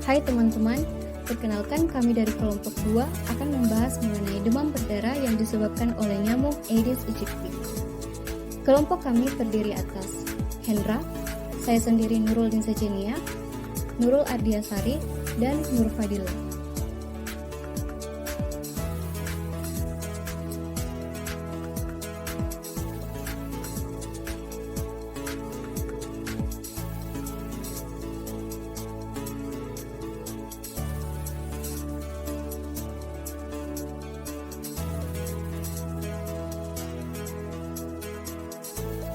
Hai teman-teman, perkenalkan kami dari kelompok 2 akan membahas mengenai demam berdarah yang disebabkan oleh nyamuk Aedes aegypti. Kelompok kami terdiri atas Hendra, saya sendiri Nurul Dinsejenia, Nurul Ardiasari, dan Nur Fadila.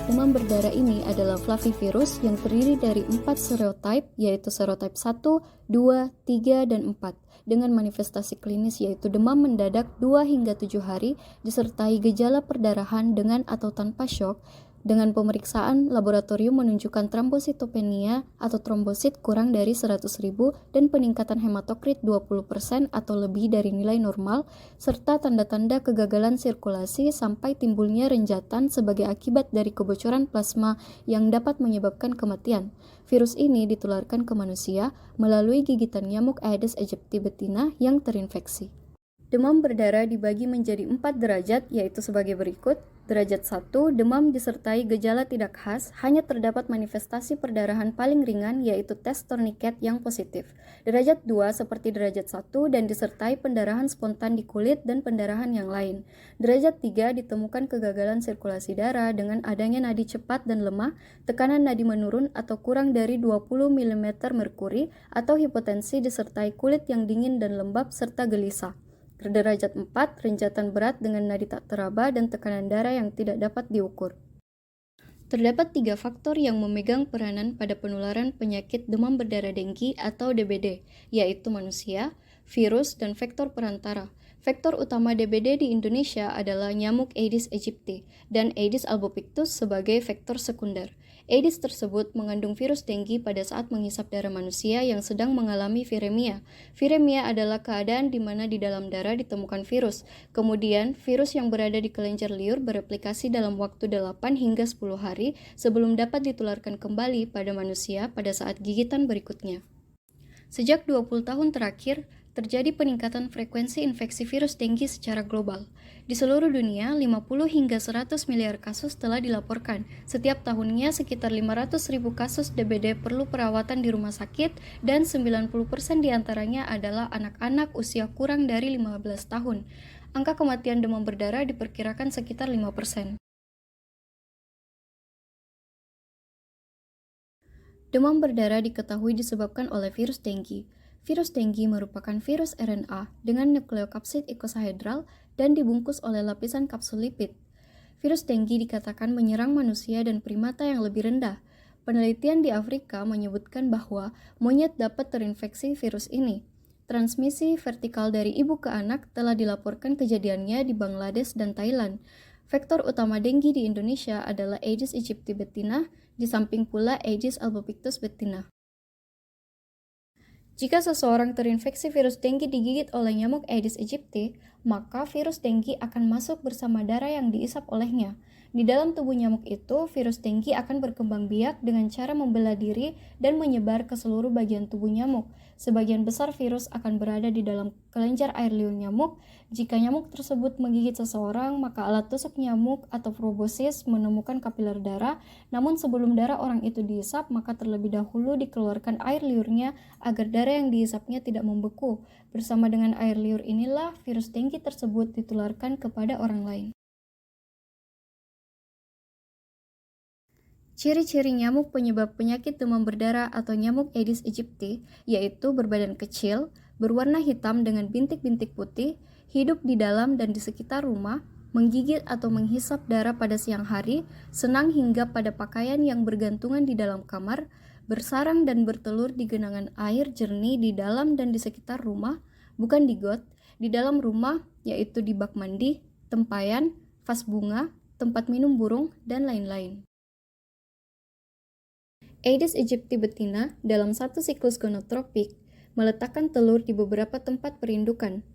Demam berdarah ini adalah flavivirus yang terdiri dari 4 serotype, yaitu serotype 1, 2, 3, dan 4, dengan manifestasi klinis yaitu demam mendadak 2 hingga 7 hari, disertai gejala perdarahan dengan atau tanpa shock, dengan pemeriksaan laboratorium menunjukkan trombositopenia atau trombosit kurang dari 100.000 dan peningkatan hematokrit 20% atau lebih dari nilai normal, serta tanda-tanda kegagalan sirkulasi sampai timbulnya renjatan sebagai akibat dari kebocoran plasma yang dapat menyebabkan kematian. Virus ini ditularkan ke manusia melalui gigitan nyamuk Aedes aegypti betina yang terinfeksi. Demam berdarah dibagi menjadi 4 derajat, yaitu sebagai berikut. Derajat 1, demam disertai gejala tidak khas, hanya terdapat manifestasi perdarahan paling ringan, yaitu tes tourniquet yang positif. Derajat 2, seperti derajat 1, dan disertai pendarahan spontan di kulit dan pendarahan yang lain. Derajat 3, ditemukan kegagalan sirkulasi darah dengan adanya nadi cepat dan lemah, tekanan nadi menurun atau kurang dari 20 mm merkuri, atau hipotensi disertai kulit yang dingin dan lembab serta gelisah. Derajat 4, renjatan berat dengan nadi tak teraba dan tekanan darah yang tidak dapat diukur. Terdapat 3 faktor yang memegang peranan pada penularan penyakit demam berdarah denggi atau DBD, yaitu manusia, virus, dan vektor perantara. Vektor utama DBD di Indonesia adalah nyamuk Aedes aegypti dan Aedes albopictus sebagai vektor sekunder. Aedes tersebut mengandung virus denggi pada saat menghisap darah manusia yang sedang mengalami viremia. Viremia adalah keadaan di mana di dalam darah ditemukan virus. Kemudian, virus yang berada di kelenjar liur bereplikasi dalam waktu 8 hingga 10 hari sebelum dapat ditularkan kembali pada manusia pada saat gigitan berikutnya. Sejak 20 tahun terakhir, terjadi peningkatan frekuensi infeksi virus denggi secara global. Di seluruh dunia, 50 hingga 100 miliar kasus telah dilaporkan. Setiap tahunnya, sekitar 500.000 kasus DBD perlu perawatan di rumah sakit dan 90% diantaranya adalah anak-anak usia kurang dari 15 tahun. Angka kematian demam berdarah diperkirakan sekitar 5%. Demam berdarah diketahui disebabkan oleh virus denggi. Virus denggi merupakan virus RNA dengan nukleokapsid ikosahedral dan dibungkus oleh lapisan kapsul lipid. Virus denggi dikatakan menyerang manusia dan primata yang lebih rendah. Penelitian di Afrika menyebutkan bahwa monyet dapat terinfeksi virus ini. Transmisi vertikal dari ibu ke anak telah dilaporkan kejadiannya di Bangladesh dan Thailand. Vektor utama denggi di Indonesia adalah Aedes aegypti betina, di samping pula Aedes albopictus betina. Jika seseorang terinfeksi virus denggi digigit oleh nyamuk Aedes aegypti, maka virus denggi akan masuk bersama darah yang diisap olehnya. Di dalam tubuh nyamuk itu, virus denggi akan berkembang biak dengan cara membela diri dan menyebar ke seluruh bagian tubuh nyamuk. Sebagian besar virus akan berada di dalam kelenjar air liur nyamuk. Jika nyamuk tersebut menggigit seseorang, maka alat tusuk nyamuk atau proboscis menemukan kapiler darah. Namun sebelum darah orang itu dihisap, maka terlebih dahulu dikeluarkan air liurnya agar darah yang dihisapnya tidak membeku. Bersama dengan air liur inilah virus denggi tersebut ditularkan kepada orang lain. Ciri-ciri nyamuk penyebab penyakit demam berdarah atau nyamuk Aedes aegypti yaitu berbadan kecil, berwarna hitam dengan bintik-bintik putih, hidup di dalam dan di sekitar rumah, menggigit atau menghisap darah pada siang hari, senang hingga pada pakaian yang bergantungan di dalam kamar, bersarang dan bertelur di genangan air jernih di dalam dan di sekitar rumah, bukan di got, di dalam rumah yaitu di bak mandi, tempayan, vas bunga, tempat minum burung, dan lain-lain. Aedes aegypti betina dalam satu siklus gonotropik meletakkan telur di beberapa tempat perindukan.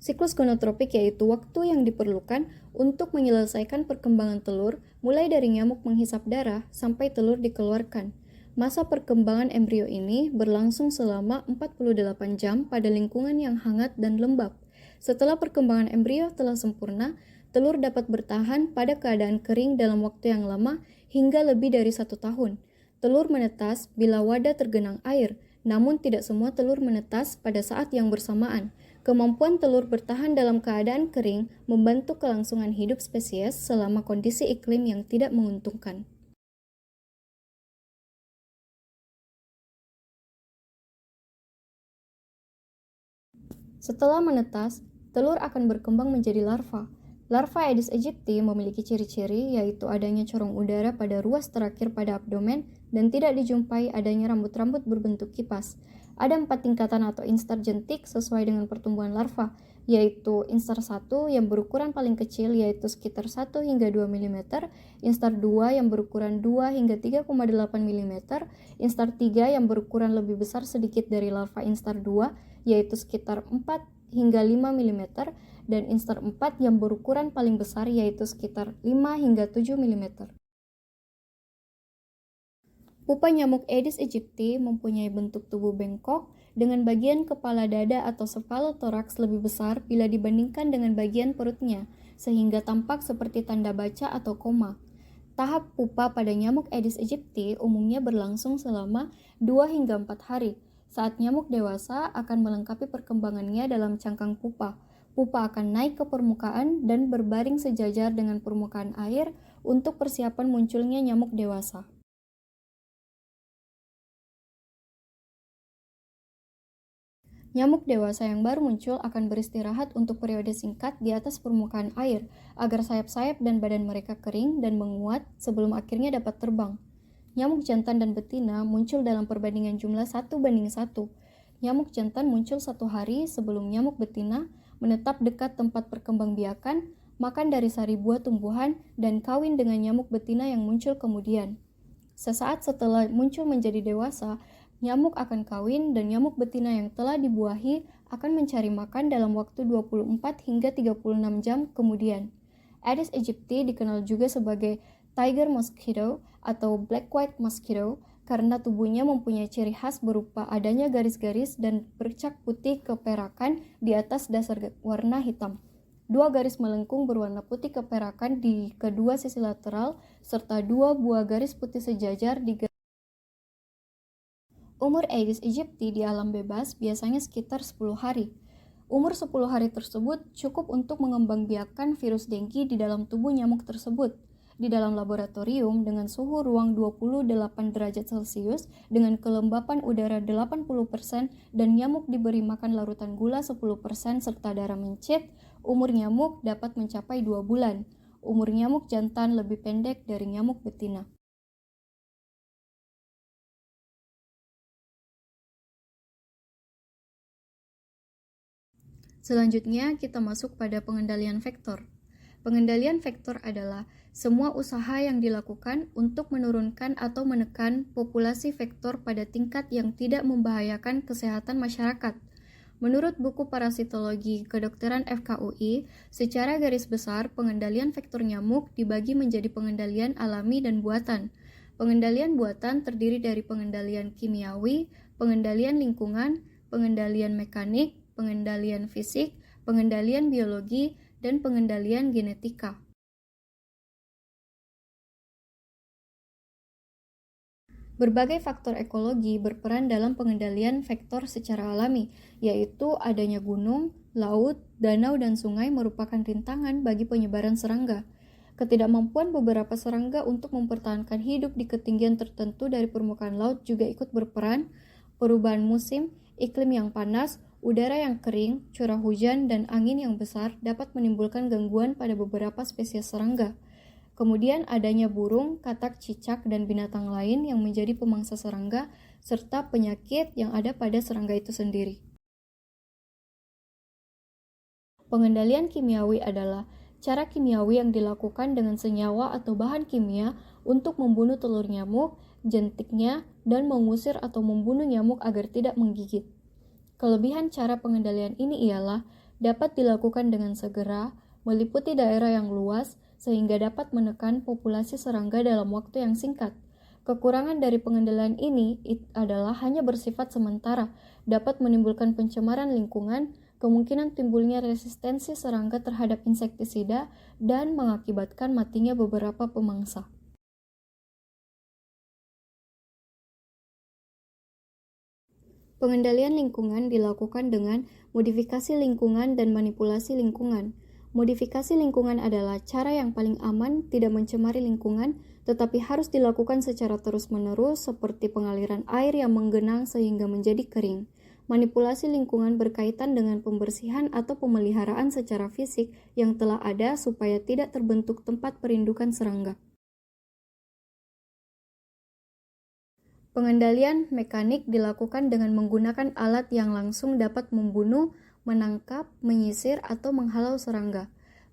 Siklus gonotropik yaitu waktu yang diperlukan untuk menyelesaikan perkembangan telur mulai dari nyamuk menghisap darah sampai telur dikeluarkan. Masa perkembangan embrio ini berlangsung selama 48 jam pada lingkungan yang hangat dan lembab. Setelah perkembangan embrio telah sempurna, telur dapat bertahan pada keadaan kering dalam waktu yang lama hingga lebih dari 1 tahun. Telur menetas bila wadah tergenang air, namun tidak semua telur menetas pada saat yang bersamaan. Kemampuan telur bertahan dalam keadaan kering membantu kelangsungan hidup spesies selama kondisi iklim yang tidak menguntungkan. Setelah menetas, telur akan berkembang menjadi larva. Larva Aedes aegypti memiliki ciri-ciri yaitu adanya corong udara pada ruas terakhir pada abdomen dan tidak dijumpai adanya rambut-rambut berbentuk kipas. Ada 4 tingkatan atau instar jentik sesuai dengan pertumbuhan larva, yaitu instar 1 yang berukuran paling kecil yaitu sekitar 1 hingga 2 mm, instar 2 yang berukuran 2 hingga 3,8 mm, instar 3 yang berukuran lebih besar sedikit dari larva instar 2 yaitu sekitar 4 hingga 5 mm, dan instar 4 yang berukuran paling besar yaitu sekitar 5 hingga 7 mm. Pupa nyamuk Aedes aegypti mempunyai bentuk tubuh bengkok dengan bagian kepala dada atau cephalothorax lebih besar bila dibandingkan dengan bagian perutnya, sehingga tampak seperti tanda baca atau koma. Tahap pupa pada nyamuk Aedes aegypti umumnya berlangsung selama 2 hingga 4 hari. Saat nyamuk dewasa akan melengkapi perkembangannya dalam cangkang pupa. Pupa akan naik ke permukaan dan berbaring sejajar dengan permukaan air untuk persiapan munculnya nyamuk dewasa. Nyamuk dewasa yang baru muncul akan beristirahat untuk periode singkat di atas permukaan air agar sayap-sayap dan badan mereka kering dan menguat sebelum akhirnya dapat terbang. Nyamuk jantan dan betina muncul dalam perbandingan jumlah 1:1. Nyamuk jantan muncul 1 hari sebelum nyamuk betina menetap dekat tempat perkembangbiakan, makan dari sari buah tumbuhan, dan kawin dengan nyamuk betina yang muncul kemudian. Sesaat setelah muncul menjadi dewasa, nyamuk akan kawin dan nyamuk betina yang telah dibuahi akan mencari makan dalam waktu 24 hingga 36 jam kemudian. Aedes aegypti dikenal juga sebagai tiger mosquito atau black white mosquito karena tubuhnya mempunyai ciri khas berupa adanya garis-garis dan bercak putih keperakan di atas dasar warna hitam. 2 garis melengkung berwarna putih keperakan di kedua sisi lateral serta 2 buah garis putih sejajar di Umur Aedes aegypti di alam bebas biasanya sekitar 10 hari. Umur 10 hari tersebut cukup untuk mengembangbiakkan virus dengki di dalam tubuh nyamuk tersebut. Di dalam laboratorium dengan suhu ruang 28 derajat Celcius dengan kelembapan udara 80% dan nyamuk diberi makan larutan gula 10% serta darah mencit, umur nyamuk dapat mencapai 2 bulan. Umur nyamuk jantan lebih pendek dari nyamuk betina. Selanjutnya, kita masuk pada pengendalian vektor. Pengendalian vektor adalah semua usaha yang dilakukan untuk menurunkan atau menekan populasi vektor pada tingkat yang tidak membahayakan kesehatan masyarakat. Menurut buku Parasitologi Kedokteran FKUI, secara garis besar pengendalian vektor nyamuk dibagi menjadi pengendalian alami dan buatan. Pengendalian buatan terdiri dari pengendalian kimiawi, pengendalian lingkungan, pengendalian mekanik, pengendalian fisik, pengendalian biologi, dan pengendalian genetika. Berbagai faktor ekologi berperan dalam pengendalian vektor secara alami, yaitu adanya gunung, laut, danau, dan sungai merupakan rintangan bagi penyebaran serangga. Ketidakmampuan beberapa serangga untuk mempertahankan hidup di ketinggian tertentu dari permukaan laut juga ikut berperan. Perubahan musim, iklim yang panas, udara yang kering, curah hujan, dan angin yang besar dapat menimbulkan gangguan pada beberapa spesies serangga. Kemudian adanya burung, katak, cicak, dan binatang lain yang menjadi pemangsa serangga, serta penyakit yang ada pada serangga itu sendiri. Pengendalian kimiawi adalah cara kimiawi yang dilakukan dengan senyawa atau bahan kimia untuk membunuh telur nyamuk, jentiknya, dan mengusir atau membunuh nyamuk agar tidak menggigit. Kelebihan cara pengendalian ini ialah dapat dilakukan dengan segera, meliputi daerah yang luas, sehingga dapat menekan populasi serangga dalam waktu yang singkat. Kekurangan dari pengendalian ini adalah hanya bersifat sementara, dapat menimbulkan pencemaran lingkungan, kemungkinan timbulnya resistensi serangga terhadap insektisida, dan mengakibatkan matinya beberapa pemangsa. Pengendalian lingkungan dilakukan dengan modifikasi lingkungan dan manipulasi lingkungan. Modifikasi lingkungan adalah cara yang paling aman, tidak mencemari lingkungan, tetapi harus dilakukan secara terus-menerus seperti pengaliran air yang menggenang sehingga menjadi kering. Manipulasi lingkungan berkaitan dengan pembersihan atau pemeliharaan secara fisik yang telah ada supaya tidak terbentuk tempat perindukan serangga. Pengendalian mekanik dilakukan dengan menggunakan alat yang langsung dapat membunuh, menangkap, menyisir, atau menghalau serangga.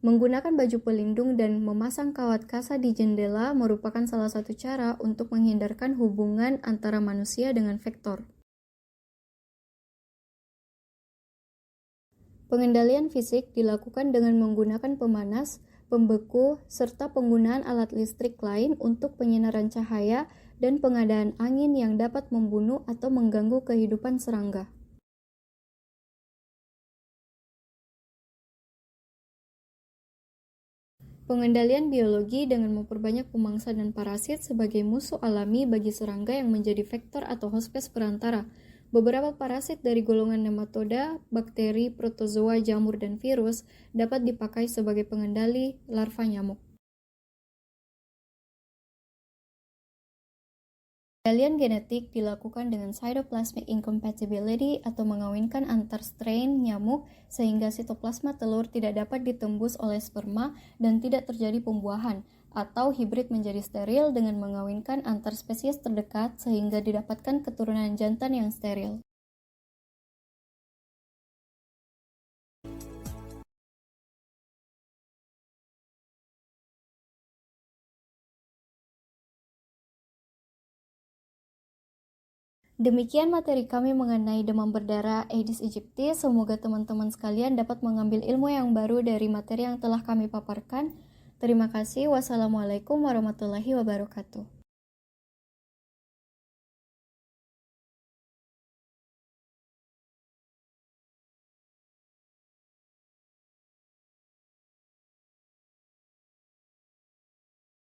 Menggunakan baju pelindung dan memasang kawat kasa di jendela merupakan salah satu cara untuk menghindarkan hubungan antara manusia dengan vektor. Pengendalian fisik dilakukan dengan menggunakan pemanas, pembeku, serta penggunaan alat listrik lain untuk penyinaran cahaya dan pengadaan angin yang dapat membunuh atau mengganggu kehidupan serangga. Pengendalian biologi dengan memperbanyak pemangsa dan parasit sebagai musuh alami bagi serangga yang menjadi vektor atau hospes perantara. Beberapa parasit dari golongan nematoda, bakteri, protozoa, jamur, dan virus dapat dipakai sebagai pengendali larva nyamuk. Pengendalian genetik dilakukan dengan cytoplasmic incompatibility atau mengawinkan antar strain nyamuk sehingga sitoplasma telur tidak dapat ditembus oleh sperma dan tidak terjadi pembuahan, atau hibrid menjadi steril dengan mengawinkan antar spesies terdekat sehingga didapatkan keturunan jantan yang steril. Demikian materi kami mengenai demam berdarah Aedes aegypti. Semoga teman-teman sekalian dapat mengambil ilmu yang baru dari materi yang telah kami paparkan. Terima kasih. Wassalamualaikum warahmatullahi wabarakatuh.